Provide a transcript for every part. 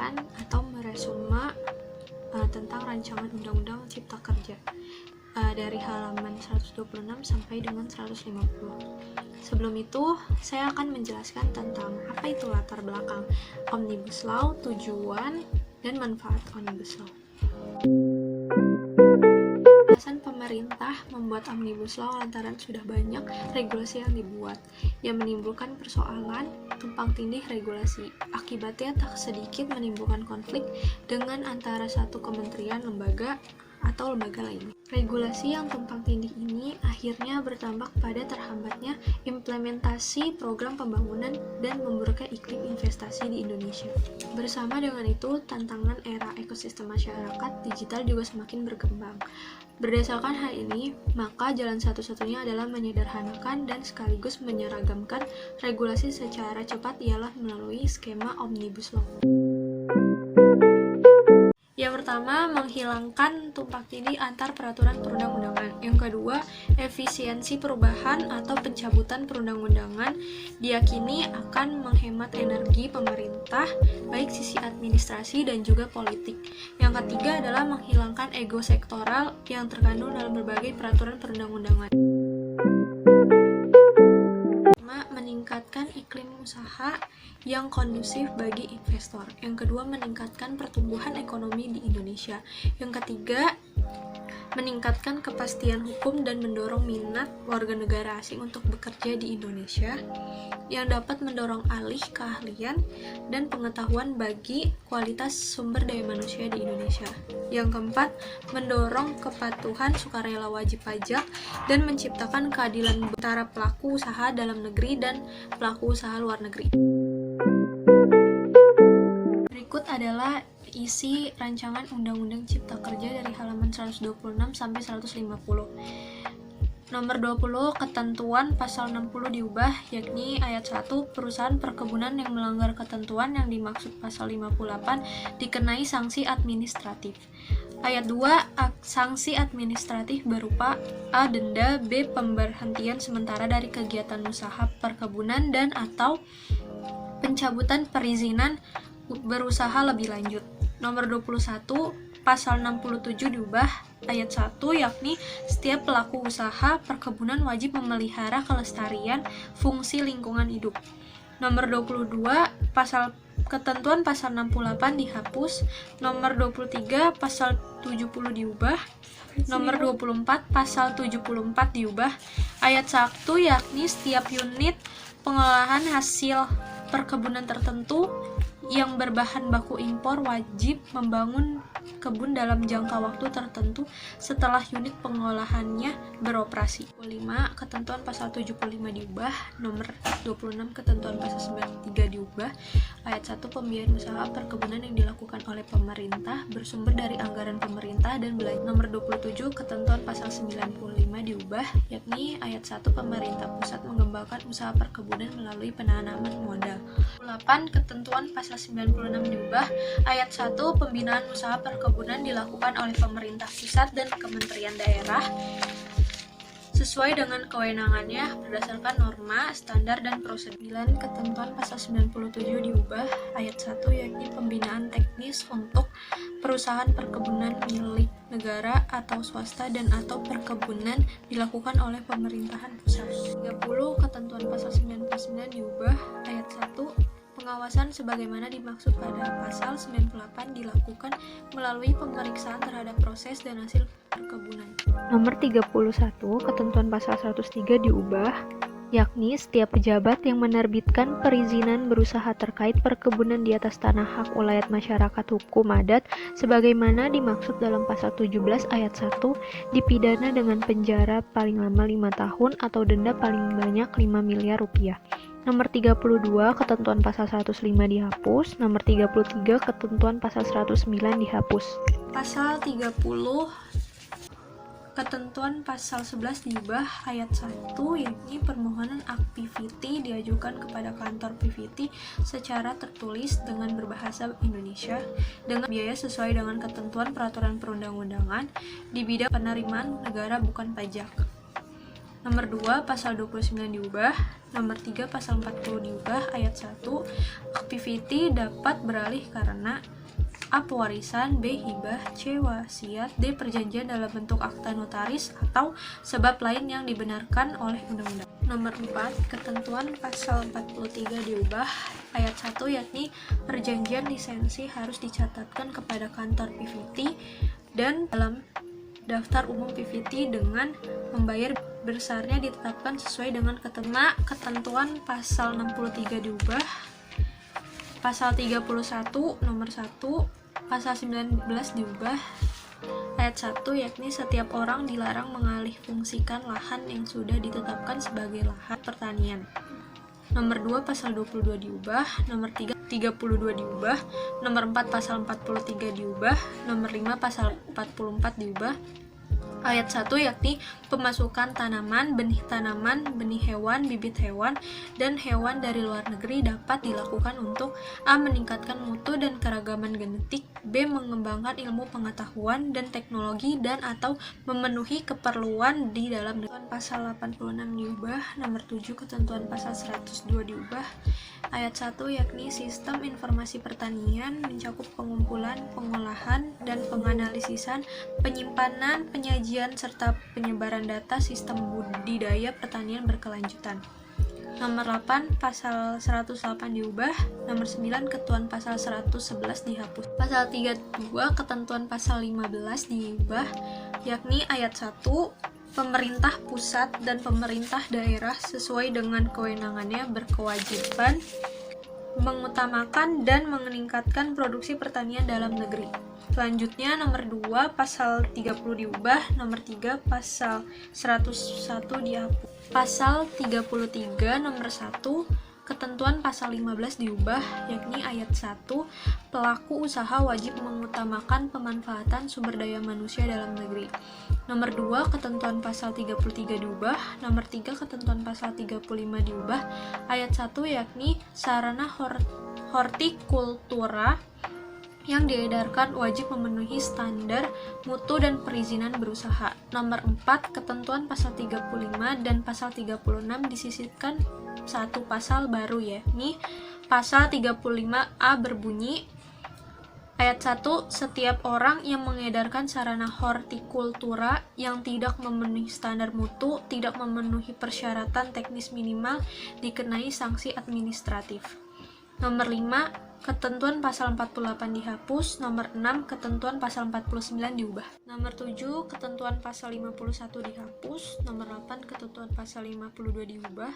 membacakan atau meresume tentang rancangan Undang-Undang Cipta Kerja dari halaman 126 sampai dengan 150. Sebelum itu, saya akan menjelaskan tentang apa itu latar belakang Omnibus Law, tujuan, dan manfaat Omnibus Law. Alasan pemerintah membuat Omnibus Law lantaran sudah banyak regulasi yang dibuat yang menimbulkan persoalan tumpang tindih regulasi. Akibatnya tak sedikit menimbulkan konflik dengan antara satu kementerian, lembaga, atau lembaga lainnya. Regulasi yang tumpang tindih ini akhirnya berdampak pada terhambatnya implementasi program pembangunan dan memburuknya iklim investasi di Indonesia. Bersama dengan itu, tantangan era ekosistem masyarakat digital juga semakin berkembang. Berdasarkan hal ini, maka jalan satu-satunya adalah menyederhanakan dan sekaligus menyeragamkan regulasi secara cepat ialah melalui skema Omnibus Law. Yang pertama, menghilangkan tumpang tindih antar peraturan perundang-undangan. Yang kedua, efisiensi perubahan atau pencabutan perundang-undangan diyakini akan menghemat energi pemerintah, baik sisi administrasi dan juga politik. Yang ketiga adalah menghilangkan ego sektoral yang terkandung dalam berbagai peraturan perundang-undangan. Meningkatkan iklim usaha yang kondusif bagi investor. Yang kedua, meningkatkan pertumbuhan ekonomi di Indonesia. Yang ketiga, meningkatkan kepastian hukum dan mendorong minat warga negara asing untuk bekerja di Indonesia yang dapat mendorong alih keahlian dan pengetahuan bagi kualitas sumber daya manusia di Indonesia. Yang keempat, mendorong kepatuhan sukarela wajib pajak dan menciptakan keadilan antara pelaku usaha dalam negeri dan pelaku usaha luar negeri. Berikut adalah isi rancangan Undang-Undang Cipta Kerja dari halaman 126 sampai 150. Nomor 20, ketentuan pasal 60 diubah, yakni ayat 1, perusahaan perkebunan yang melanggar ketentuan yang dimaksud pasal 58 dikenai sanksi administratif. Ayat 2, sanksi administratif berupa A. Denda, B. Pemberhentian sementara dari kegiatan usaha perkebunan dan atau pencabutan perizinan berusaha lebih lanjut. Nomor 21, pasal 67 diubah, ayat 1, yakni setiap pelaku usaha perkebunan wajib memelihara kelestarian fungsi lingkungan hidup. Nomor 22, ketentuan pasal 68 dihapus. Nomor 23, pasal 70 diubah. Nomor 24, pasal 74 diubah. Ayat 1, yakni setiap unit pengolahan hasil perkebunan tertentu yang berbahan baku impor wajib membangun kebun dalam jangka waktu tertentu setelah unit pengolahannya beroperasi. 5. Ketentuan pasal 75 diubah. Nomor 26, ketentuan pasal 93 diubah. Ayat 1, pembiayaan usaha perkebunan yang dilakukan oleh pemerintah bersumber dari anggaran pemerintah dan belanja. Nomor 27, ketentuan pasal 95 diubah, yakni ayat 1, pemerintah pusat mengembangkan usaha perkebunan melalui penanaman modal. 8. Ketentuan pasal 96 diubah, ayat 1, pembinaan usaha perkebunan dilakukan oleh pemerintah pusat dan kementerian daerah sesuai dengan kewenangannya berdasarkan norma, standar, dan prosedur. Ketentuan pasal 97 diubah, ayat 1, yakni pembinaan teknis untuk perusahaan perkebunan milik negara atau swasta dan atau perkebunan dilakukan oleh pemerintahan pusat. 30. Ketentuan pasal 99 diubah, ayat 1, pengawasan sebagaimana dimaksud pada pasal 98 dilakukan melalui pemeriksaan terhadap proses dan hasil perkebunan. Nomor 31, ketentuan pasal 103 diubah, yakni setiap pejabat yang menerbitkan perizinan berusaha terkait perkebunan di atas tanah hak ulayat masyarakat hukum adat sebagaimana dimaksud dalam pasal 17 ayat 1 dipidana dengan penjara paling lama 5 tahun atau denda paling banyak 5 miliar rupiah. Nomor 32, ketentuan pasal 105 dihapus. Nomor 33, ketentuan pasal 109 dihapus. Pasal 30, ketentuan pasal 11 diubah, ayat 1, yakni permohonan aktiviti diajukan kepada kantor PVT secara tertulis dengan berbahasa Indonesia dengan biaya sesuai dengan ketentuan peraturan perundang-undangan di bidang penerimaan negara bukan pajak. Nomor 2, pasal 29 diubah. Nomor 3, pasal 40 diubah. Ayat 1, activity dapat beralih karena A. Pewarisan, B. Hibah, C. Wasiat, D. Perjanjian dalam bentuk akta notaris atau sebab lain yang dibenarkan oleh undang-undang. Nomor 4, ketentuan pasal 43 diubah. Ayat 1, yakni perjanjian lisensi harus dicatatkan kepada kantor PVT dan dalam daftar umum PVT dengan membayar besarnya ditetapkan sesuai dengan ketentuan pasal 63 diubah. Pasal 31 nomor 1, pasal 19 diubah. Ayat 1, yakni setiap orang dilarang mengalih fungsikan lahan yang sudah ditetapkan sebagai lahan pertanian. Nomor 2, pasal 22 diubah. Nomor 3, 32 diubah. Nomor 4, pasal 43 diubah. Nomor 5, pasal 44 diubah. Ayat 1, yakni pemasukan tanaman, benih hewan, bibit hewan, dan hewan dari luar negeri dapat dilakukan untuk A. meningkatkan mutu dan keragaman genetik, B. mengembangkan ilmu pengetahuan dan teknologi dan atau memenuhi keperluan di dalam negeri. Pasal 86 diubah. Nomor 7, ketentuan pasal 102 diubah. Ayat 1, yakni sistem informasi pertanian mencakup pengumpulan, pengolahan, dan penganalisisan, penyimpanan, penyajian, serta penyebaran data sistem budidaya pertanian berkelanjutan. Nomor 8, pasal 108 diubah. Nomor 9, ketentuan pasal 111 dihapus. Pasal 32, ketentuan pasal 15 diubah, yakni ayat 1, pemerintah pusat dan pemerintah daerah sesuai dengan kewenangannya berkewajiban mengutamakan dan meningkatkan produksi pertanian dalam negeri. Selanjutnya nomor 2, pasal 30 diubah. Nomor 3, pasal 101 dihapus. Pasal 33 nomor 1, ketentuan pasal 15 diubah, yakni ayat 1, pelaku usaha wajib mengutamakan pemanfaatan sumber daya manusia dalam negeri. Nomor 2, ketentuan pasal 33 diubah. Nomor 3, ketentuan pasal 35 diubah. Ayat 1, yakni sarana hortikultura yang diedarkan wajib memenuhi standar mutu dan perizinan berusaha. Nomor 4, ketentuan pasal 35 dan pasal 36 disisipkan satu pasal baru, yakni pasal 35A berbunyi, ayat 1, setiap orang yang mengedarkan sarana hortikultura yang tidak memenuhi standar mutu, tidak memenuhi persyaratan teknis minimal, dikenai sanksi administratif. Nomor 5, ketentuan pasal 48 dihapus. Nomor 6, ketentuan pasal 49 diubah. Nomor 7, ketentuan pasal 51 dihapus. Nomor 8, ketentuan pasal 52 diubah.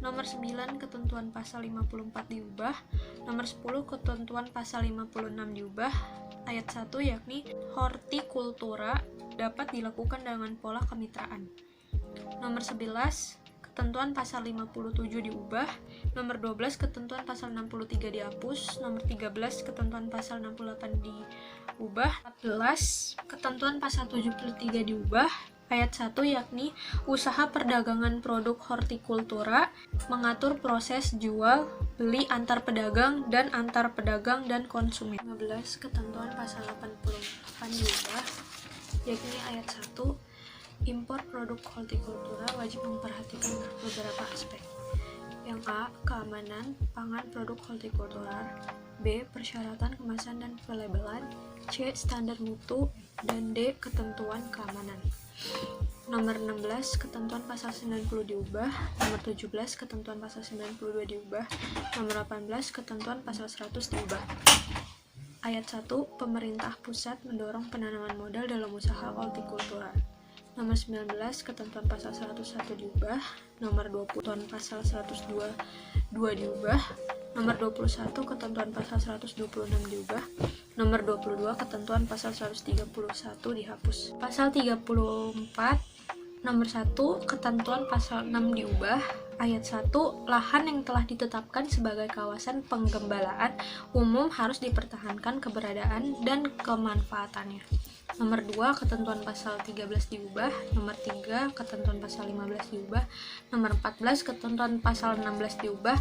Nomor 9, ketentuan pasal 54 diubah. Nomor 10, ketentuan pasal 56 diubah. Ayat 1, yakni hortikultura dapat dilakukan dengan pola kemitraan. Nomor 11, ketentuan pasal 57 diubah. Nomor 12, ketentuan pasal 63 dihapus. Nomor 13, ketentuan pasal 68 diubah. 14, ketentuan pasal 73 diubah. Ayat 1, yakni usaha perdagangan produk hortikultura, mengatur proses jual beli antar pedagang dan konsumen. 15, ketentuan pasal 88 diubah, yakni ayat 1, impor produk hortikultura wajib memperhatikan beberapa aspek. Yang A, keamanan pangan produk hortikultura. B, persyaratan kemasan dan pelabelan. C, standar mutu. Dan D, ketentuan keamanan. Nomor 16, ketentuan pasal 90 diubah. Nomor 17, ketentuan pasal 92 diubah. Nomor 18, ketentuan pasal 100 diubah. Ayat 1, pemerintah pusat mendorong penanaman modal dalam usaha hortikultura. Nomor 19, ketentuan pasal 101 diubah. Nomor 20, ketentuan pasal 102 diubah. Nomor 21, ketentuan pasal 126 diubah. Nomor 22, ketentuan pasal 131 dihapus. Pasal 34, nomor 1, ketentuan pasal 6 diubah. Ayat 1, lahan yang telah ditetapkan sebagai kawasan penggembalaan umum harus dipertahankan keberadaan dan kemanfaatannya. Nomor 2, ketentuan pasal 13 diubah. Nomor 3, ketentuan pasal 15 diubah. Nomor 14, ketentuan pasal 16 diubah.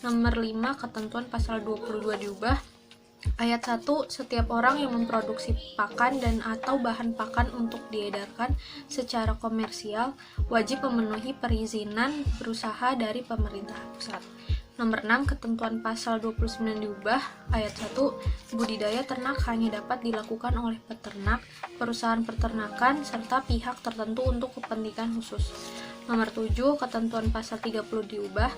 Nomor 5, ketentuan pasal 22 diubah. Ayat 1, setiap orang yang memproduksi pakan dan atau bahan pakan untuk diedarkan secara komersial wajib memenuhi perizinan berusaha dari pemerintah pusat. Nomor 6, ketentuan pasal 29 diubah. Ayat 1, budidaya ternak hanya dapat dilakukan oleh peternak, perusahaan peternakan, serta pihak tertentu untuk kepentingan khusus. Nomor 7, ketentuan pasal 30 diubah.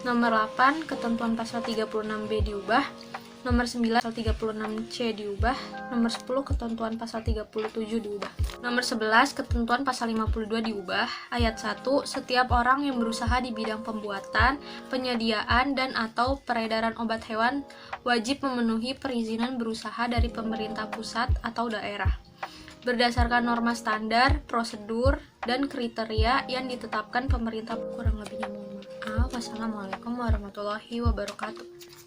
Nomor 8, ketentuan pasal 36B diubah. Nomor 9, pasal 36C diubah. Nomor 10, ketentuan pasal 37 diubah. Nomor 11, ketentuan pasal 52 diubah. Ayat 1, setiap orang yang berusaha di bidang pembuatan, penyediaan, dan atau peredaran obat hewan wajib memenuhi perizinan berusaha dari pemerintah pusat atau daerah berdasarkan norma standar, prosedur, dan kriteria yang ditetapkan pemerintah. Kurang lebihnya mohon maaf. Wassalamualaikum warahmatullahi wabarakatuh.